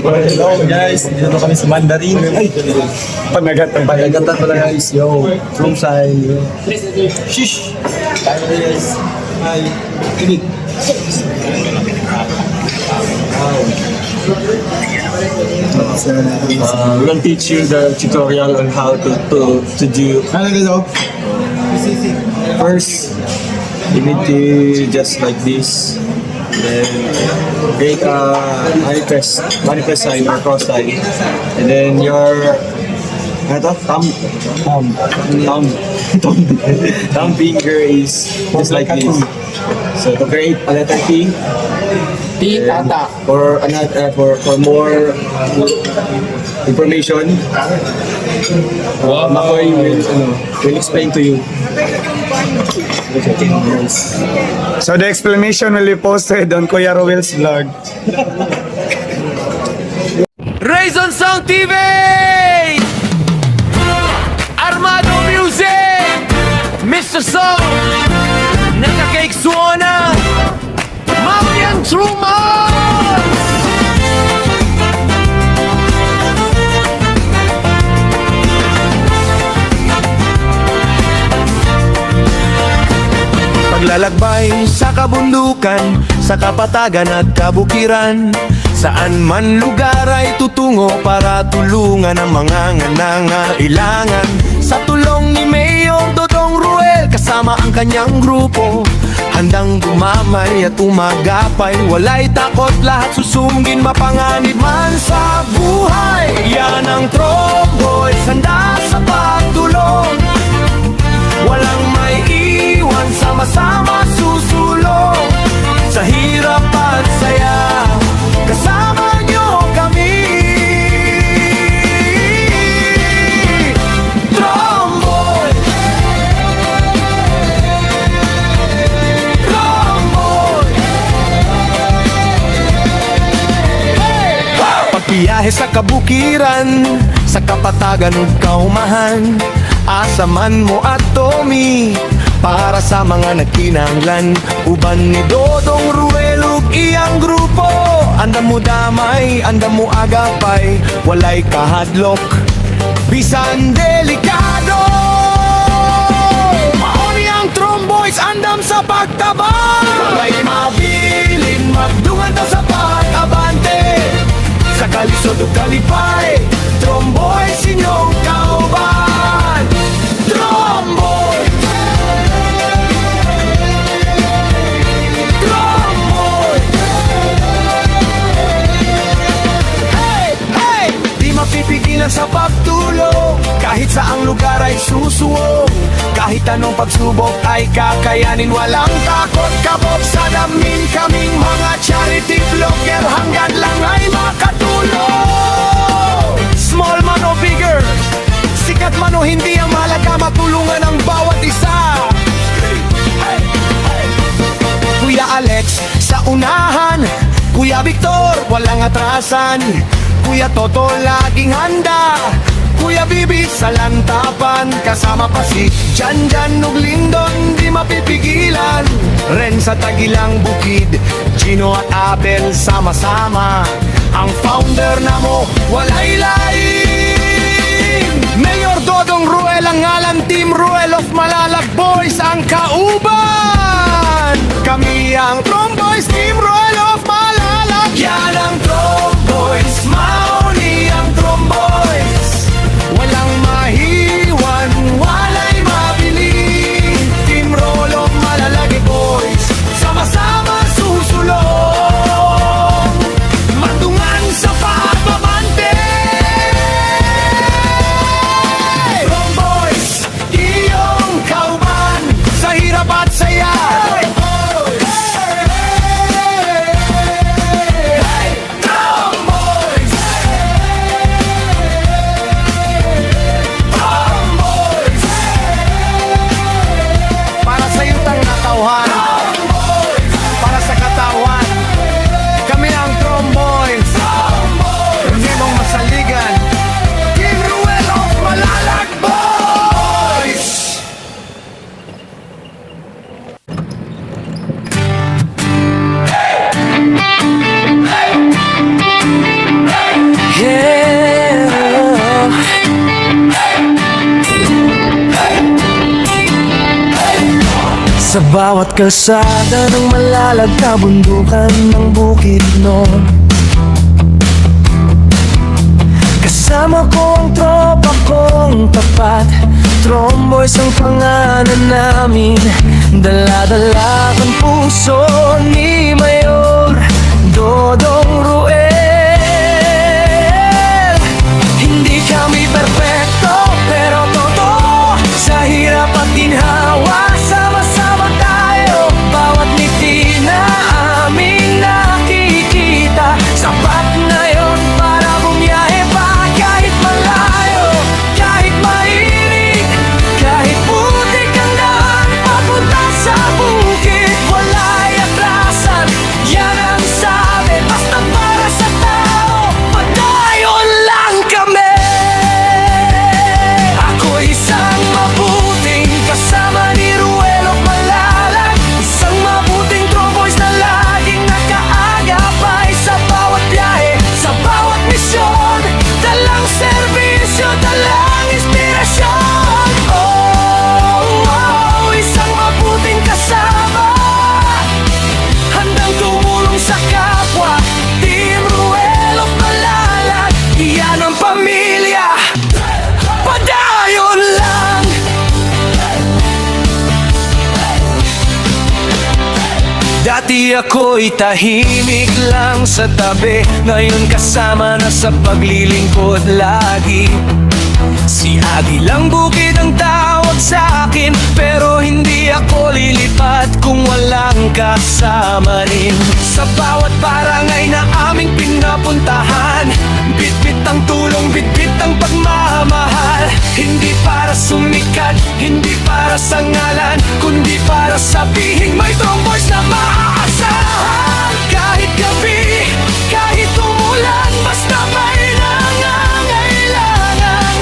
Hello guys, dito na kami sa Mandarin. Ay, Panagatan. panagatan pala guys. Yo, room sign. Shish. Tayo guys. Hi. Tinig. We will teach you the tutorial on how to do. First, you need to just like this. Then create a manifest sign or cross sign. And then your thumb finger is just like this. So to create a letter T, Tata. for another for more information, Makoy will explain to you. So the explanation will be posted on Kuya Roel's vlog. Raison Sound TV! Armado Music! Mr. Soul! Naka-cake suona! Marian Truman! Paglalakbay sa kabundukan, sa kapatagan at kabukiran, saan man lugar ay tutungo para tulungan ang mga nangangailangan. Sa tulong ni Mayor Dodong Ruel kasama ang kanyang grupo, handang dumamay at umagapay, walay takot, lahat susungin, mapanganib man sa buhay. Yan ang Tromboy, handa sa pagtulong, walang may iwan, sama-sama susulong. Sa hirap at saya, kasama nyo kami. Tromboy, Tromboy. Pagbiyahe sa kabukiran, sa kapatagan ug kaumahan, asaman mo at Tommy para sa mga nagkinahanglan. Uban ni Dodong Ruel ug iyang grupo, andam mo damay, andam mo agapay, walay kahadlok, bisan delikado. Mauni ang Tromboys, andam sa pagtabang, walay mabilin, magdungan ta sa pag-abante. Sa kalisod ug kalipay, Tromboys inyong kauban. Tromboy, Tromboy. Hey, hey! Di mapipigilan sa pagtulong, kahit saang lugar ay susuwong, kahit anong pagsubok ay kakayanin, walang takot kabog sa damin. Kaming mga charity vlogger, hanggang lang ay makatulong. Small man o bigger, sikat man o hindi, ang mahalaga matulungan ang bawat isa. Kuya Alex sa unahan, Kuya Victor walang atrasan, Kuya Toto laging handa, Kuya Bibi sa lantapan, kasama pa si Janjan ug Lindon, di mapipigilan. Ren sa Tagilang Bukid, Gino at Abel sama-sama, ang founder na mo walay lain. Mayor Dodong Ruel ang ngalan, Team Ruel of Malalag Boys ang kauban. Kami ang Tromboys, Team Ruel of Malalag. Yan ang Tromboys, mauni ang Tromboys, walang mahiwan, walay mabili. Team Roll of Malalagi Boys, sama-sama susulong, matungan sa pagbabante. Tromboys, iyong kauban, sa hirap at saya. bawat kalsada ng malalag na bundukan ng Bukidnon, kasama ko ang tropa kong tapat. Tromboys ang pangalan namin, dala-dala ang puso ni Mayor Dodong Ruel. Hindi kami perfecto, pero totoo, sa hirap at ginhawa, sama-sama tayo. Bawat ngiti na aming nakikita, sapat na yon para bumiyahe pa. Kahit malayo, kahit mainit, kahit putik ang daan papunta sa bukid, wala'y atrasan, yan ang sabi. Basta para sa tao, padayon lang kami. Ako isang mabuting kasama ni Ruel of Malalag, isang mabuting tromboys na laging nakaagapay sa bawat biyahe, sa bawat misyon. Dalang serbisyo, dalang inspirasyon. Oh, oh, isang mabuting kasama, handang tumulong sa kapwa. Team Ruel of Malalag, iyan ang pamilya, padayon lang. Dati ako'y tahimik lang sa tabi, ngayon kasama na sa paglilingkod lagi. Si Agilang Bukid ang tawag sa akin, pero hindi ako lilipat kung walang kasama rin. Sa bawat barangay na aming pinapuntahan, bitbit ang tulong, bitbit ang pagmamahal. Hindi para sumikat, hindi para sa ngalan, kundi para sabihin may tromboys na maaasahan. Kahit gabi, kahit umulan, basta may nangangailangan,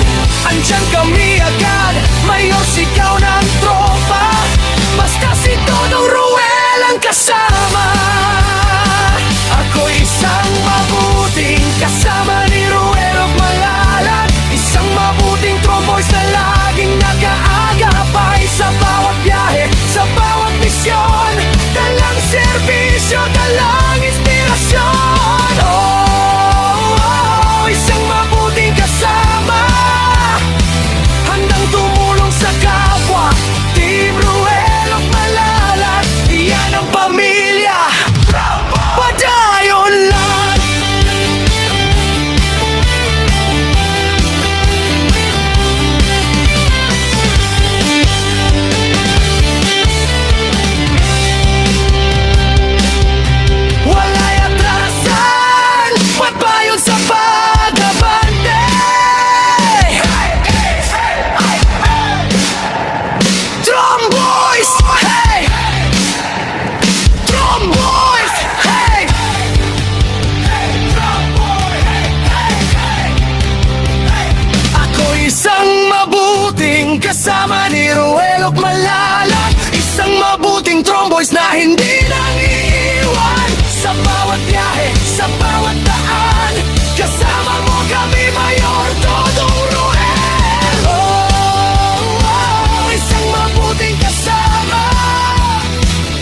andyan kami agad. Mayor, sigaw ng tropa, basta si Dodong Ruel ang kasama. Ako isang mabuting kasama ni Ruel of Malalag, isang mabuting tromboys na laging nakaagapay sa bawat biyahe, sa bawat misyon. Dalang serbisyo, dalang inspirasyon. Oh, oh, isang mabuting kasama, handang tumulong sa kapwa. Team Ruel of Malalag, iyan ang pamilya, padayon lang. Wala'y atrasan, padayon sa pag-abante. Tromboys, hey! Tromboys, hey! Ako isang mabuting kasama ni Ruel of Malalag, isang mabuting tromboys na hindi nang iiwan. Sa bawat biyahe, sa bawat daan, kasama mo kami, Mayor Dodong Ruel. Oh, oh, isang mabuting kasama,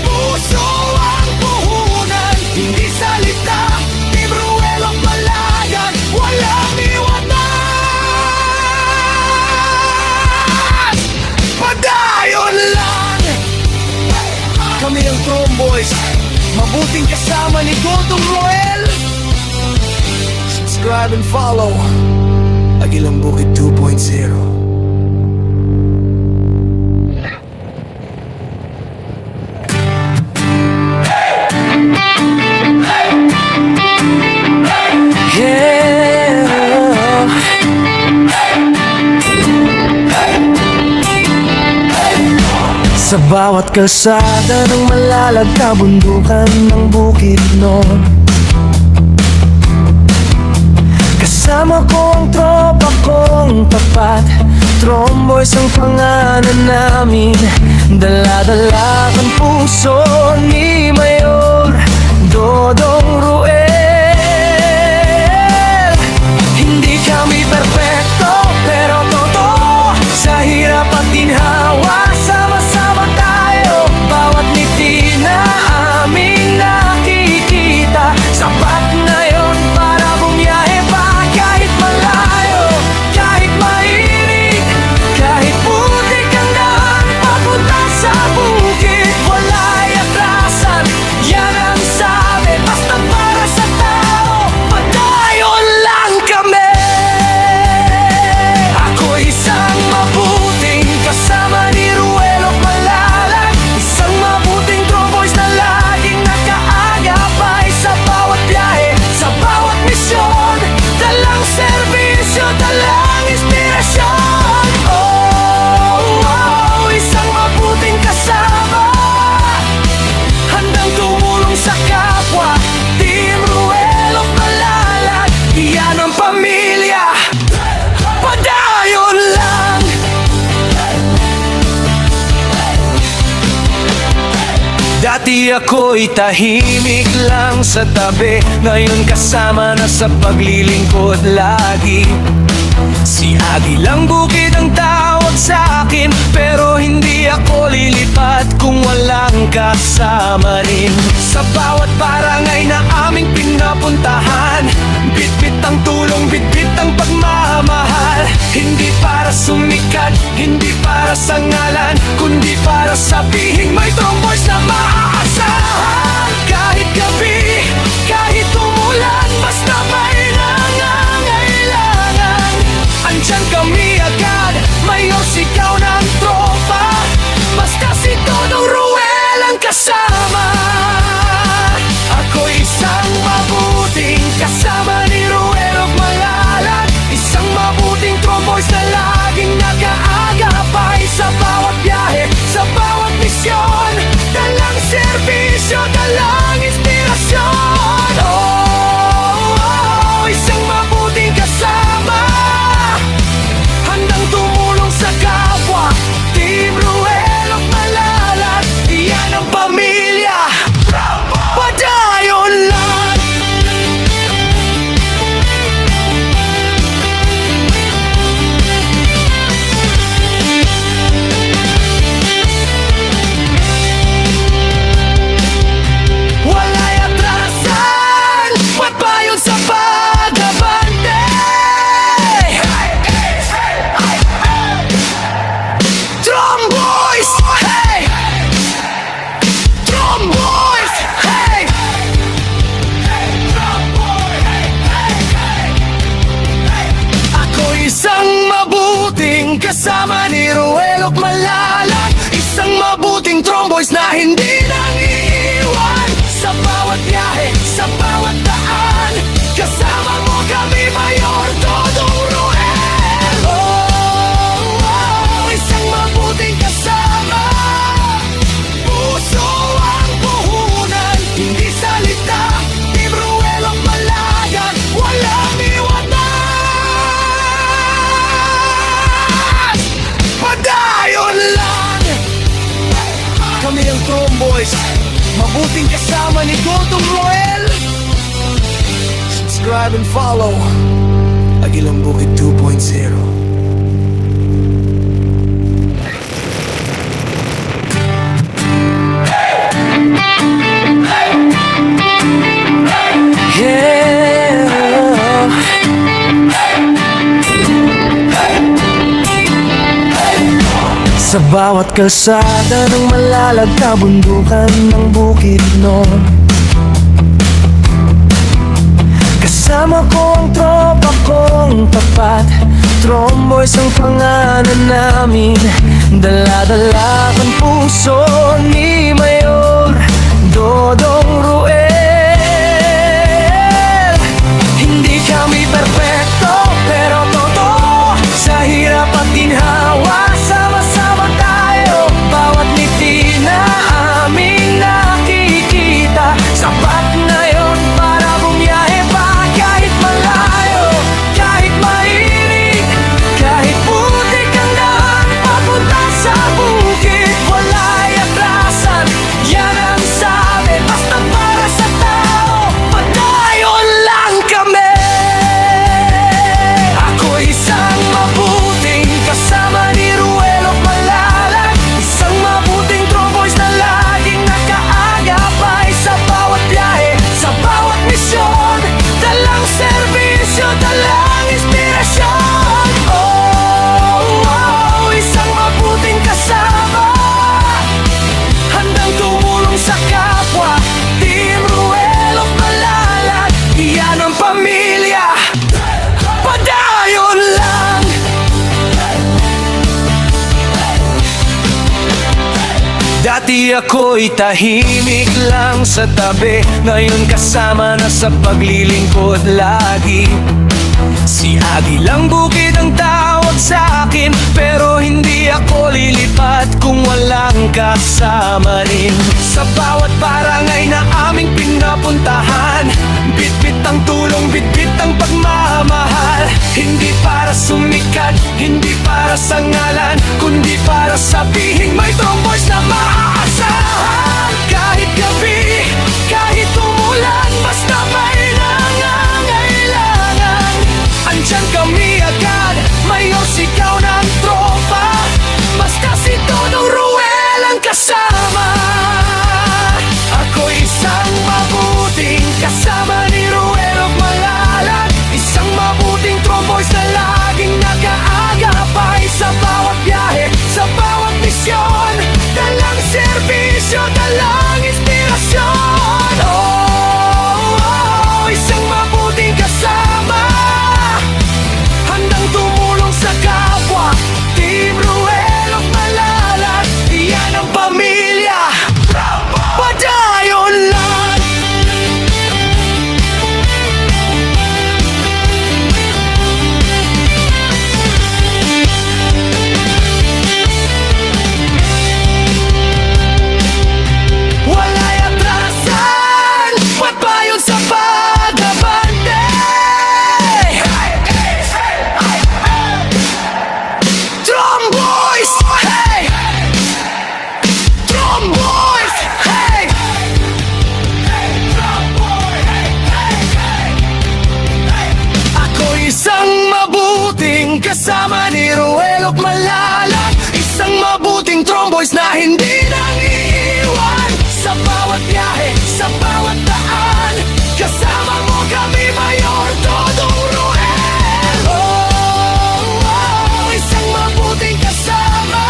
puso ang puhunan, hindi salita. Team Ruel of Malalag, walang iwanan, padayon lang. Kami ang Tromboys, mabuting kasama ni Dodong Ruel. Subscribe and follow Agilang Bukid 2.0. Sa bawat kalsada ng malalag na bundukan ng Bukidnon, kasama ko ang tropa kong tapat. Tromboys ang pangalan namin, dala-dala ang puso ni Mayor Dodong Ruel. Hindi kami perfecto, pero totoo, sa hirap at ginhawa, sama-sama tayo. Bawat pamilya, padayon lang. Dati ako'y tahimik lang sa tabi, ngayon kasama na sa paglilingkod lagi. Si Agilang Bukid ang tawag sa akin, pero hindi ako lilipat kung walang kasama rin. Sa bawat barangay na aming pinapuntahan, bitbit ang tulong, bitbit ang pagmamahal. Hindi para sumikat, hindi para sa ngalan, kundi para sabihin may tromboys na maaasahan. Kahit gabi, kahit umulan, basta may nangangailangan, andyan kami agad, mayor sigaw ng tropa. Basta si Dodong Ruel ang kasama. Ako'y isang mabuting kasama ni Ruel of Malalag, isang mabuting tromboys na laging nag-aagapay sa bawat biyahe, sa bawat misyon. Dalang serbisyo, dalang inspirasyon. Oh, isang mabuting kasama, handang tumulong sa kapwa. Team Ruel of Malalag, iyan ang pamilya, padayon lang. Wala'y atrasan, pagbayon sa pag-abante. Tromboys, hey! Tromboys, hey! Ako isang mabuting kasama ni Ruel of Malalag, isang mabuting tromboys na hindi nang iiwan. Sa bawat biyahe, sa bawat daan, kasama mo kami, Mayor Dodong Ruel. Oh, isang mabuting kasama, puso ang puhunan, hindi salita. Team Ruel of Malalag, walang iwanan, padayon lang. Kami ang Tromboys, mabuting kasama ni Dodong Ruel. Subscribe and follow Agilang Bukid 2.0. Sa bawat kalsada ng Malalag, kabundukan ng Bukidnon, kasama ko ang tropa kong tapat. Tromboys ang pangalan namin, dala-dala ang puso ni Mayor Dodong Ruel. Hindi kami perpekto, pero totoo, sa hirap at ginhawa, sama-sama tayo. Bawat ngiti na aming nakikita, sapat na yun para bumiyahe pa. Kahit malayo, kahit mainit, kahit putik ang daan papunta sa bukid, wala'y atrasan, yan ang sabi. Basta para sa tao, padayon lang kami. Ako isang mabuting kasama ni Ruel of Malalag, isang mabuting tromboys na laging nakaagapay sa bawat biyahe, sa bawat misyon. Dalang serbisyo, dalang inspirasyon. Oh, isang mabuting kasama, handang tumulong sa kapwa. Team Ruel of Malalag, iyan ang pamilya, padayon lang. Dati ako'y tahimik lang sa tabi, ngayon kasama na sa paglilingkod lagi. Si Agilang Bukid ang tawag sa akin, pero hindi ako lilipat kung walang kasama rin. Sa bawat barangay na aming pinapuntahan, bitbit ang tulong, bitbit ang pagmamahal. kasama ni Ruel at Malalag. Isang mabuting tromboys na hindi nang iiwan. Sa bawat biyahe, sa bawat daan, kasama mo kami, Mayor Dodong Ruel. Isang mabuting kasama,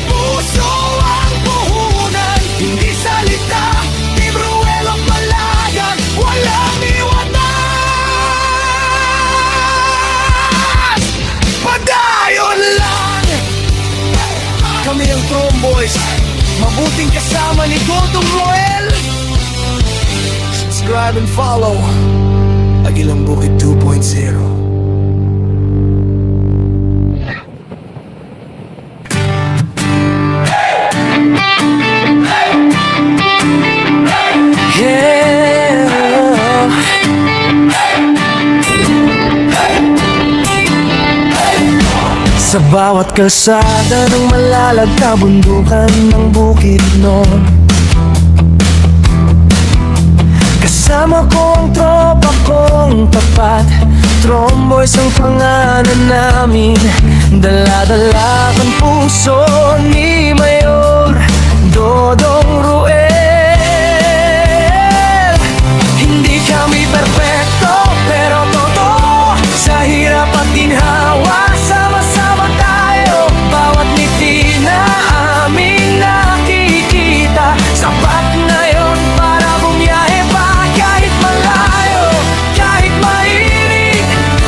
puso ang puhunan, hindi salita. Team Ruel at Malalag, walang iwanan. Padayon lang, kami ang Tromboys, mabuting kasama ni Dodong Ruel. Subscribe and follow Agilang Bukid 2.0. Sa bawat kalsada ng Malalag, kabundukan ng Bukidnon, kasama ko ang tropa kong tapat. Tromboys ang pangalan namin, dala-dala ang puso ni Mayor Dodong Ruel. Hindi kami perfecto, pero totoo, sa hirap at ginhawa, sama-sama tayo. Bawat ngiti na aming nakikita, sapat na yun para bumiyahe pa. Kahit malayo, kahit mainit,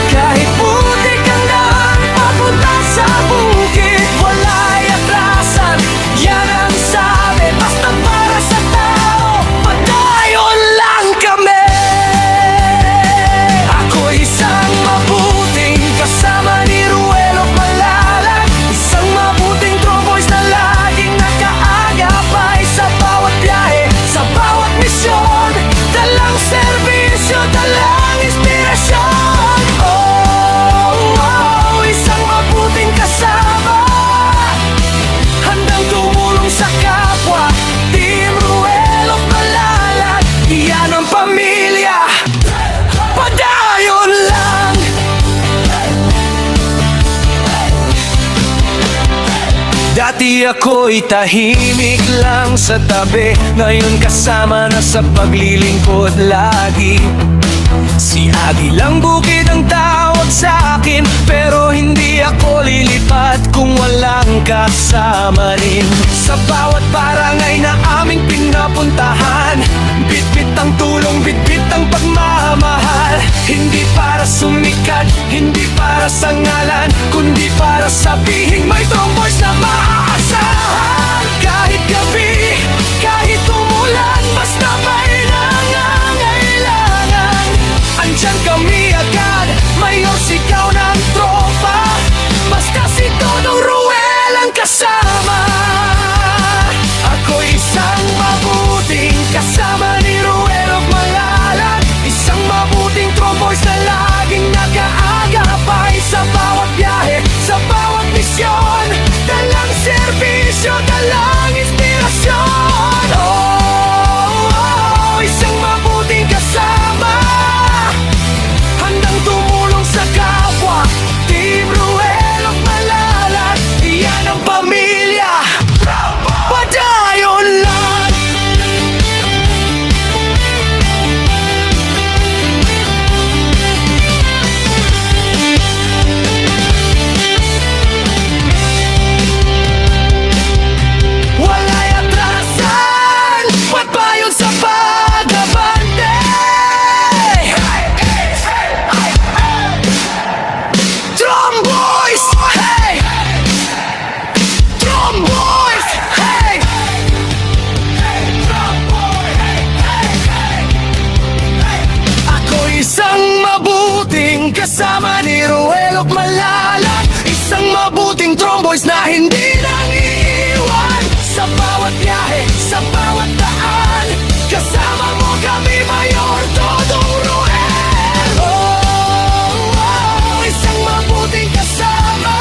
kahit putik ang daan papunta sa bukid, wala'y atrasan, yan ang sabi, basta para sa tao, padayon lang kami. Ako'y isang mabuting kasama ni Ruel at Malalag, isang mabuting Tromboys na laging nakaagapay sa bawat biyahe, sa bawat misyon, dalang serbisyo, dalang inspirasyon. Isang mabuting kasama, handang tumulong sa kapwa. Team Ruel at Malalag, iyan ang pamilya, padayon lang. Dati ako'y tahimik lang sa tabi, ngayon kasama na sa paglilingkod lagi. Si Agilang Bukid ang tawag sa akin, pero hindi ako lilipat kung walang kasama rin. Sa bawat barangay na aming pinapuntahan, bitbit ang tulong, bitbit ang pagmamahal. Hindi para sumikat, hindi para sa ngalan, kundi para sabihin may Tromboys na maaasahan. Kahit gabi, kahit umulan, basta may nangangailangan, andyan kami agad, Mayor sigaw ng tropa, basta si Dodong Ruel ang kasama. Ako isang mabuting kasama ni Ruel at Malalag, isang mabuting Tromboys na laging nakaagapay sa bawat biyahe, sa bawat misyon, dalang serbisyo, dalang inspirasyon. Isang mabuting kasama, handang tumulong sa kapwa. Team Ruel at Malalag, iyan ang pamilya, padayon lang. Wala'y atrasan, ba't ba yun sa pag-abante? Tromboys! Hey! Tromboys! Hey! Ako isang mabuting kasama ni Ruel at Malalag, isang mabuting Tromboys na hindi nang iiwan. Sa bawat biyahe, sa bawat daan, kasama mo kami, Mayor Dodong Ruel. Isang mabuting kasama,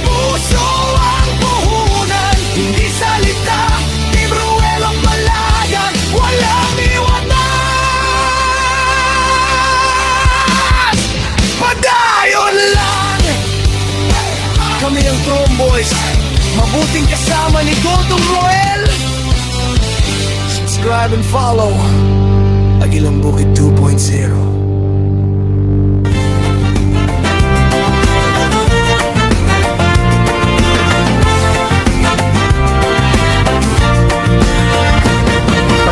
puso ang puhunan, hindi salita. Team Ruel at Malalag, walang iwanan. Padayon lang. Tromboys, mabuting kasama ni Dodong Roel. Subscribe and follow Aguilang Bukid 2.0.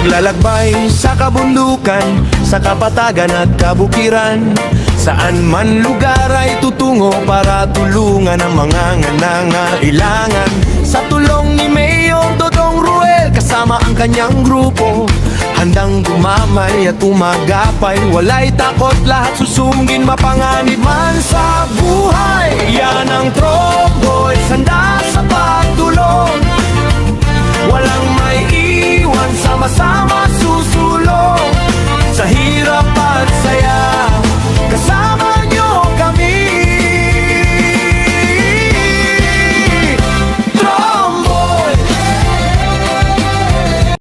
Paglalakbay sa kabundukan, sa kapatagan at kabukiran, saan man lugar ay tutungo para tulungan ang mga nangangailangan. Sa tulong ni Mayor Dodong Roel kasama ang kanyang grupo, handang gumamay at umagapay, walay takot, lahat susungin, mapanganib man sa buhay. Yan ang Tromboys, handa sa pagtulong, walang may iwan, sama-sama susulong sa hirap at